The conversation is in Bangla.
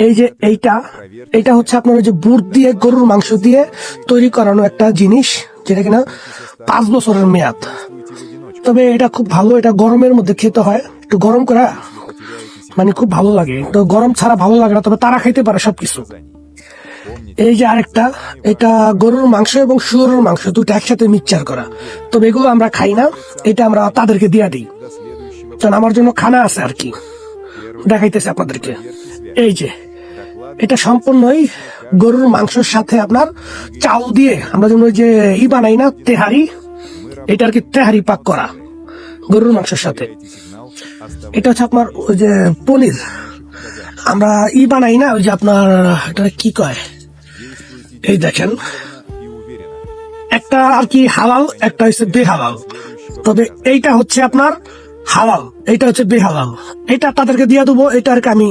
এই যে এইটা হচ্ছে আপনার ওই যে বুট দিয়ে গরুর মাংস দিয়ে তৈরি করানো একটা জিনিস, যেটা কিনা 5 বছরের মেয়াদ। তবে এটা খুব ভালো, এটা গরমের মধ্যে খেতে হয়, একটু গরম করা মানে খুব ভালো লাগে। তো গরম ছাড়া ভালো লাগে না, তবে তারা খাইতে পারে সবকিছু। এই যে আরেকটা, এটা গরুর মাংস এবং শুয়োরের মাংস দুটো একসাথে মিক্সচার করা। তবে এগুলো আমরা খাই না, এটা আমরা তাদেরকে দিয়ে দিই, কারণ আমার জন্য খানা আছে আর কি। দেখাইতেছে আপনাদেরকে, এই যে এটা সম্পূর্ণই গরুর মাংসের সাথে আপনার চাল দিয়ে আমরা যেমন ওই যে বানাই না তেহারি, এটা আর কি তেহারি পাক করা গরুর মাংসের সাথে। এটা হচ্ছে আপনার ওই যে পনির, আমরা বানাই না ওই যে আপনার এটা কি কয়, এই দেখেন একটা আর কি হালাল, একটা হচ্ছে বেহালাল। তবে এইটা হচ্ছে আপনার হালাল, এইটা হচ্ছে বেহালাল। এটা তাদেরকে দিয়ে দেবো, এটা আর কি আমি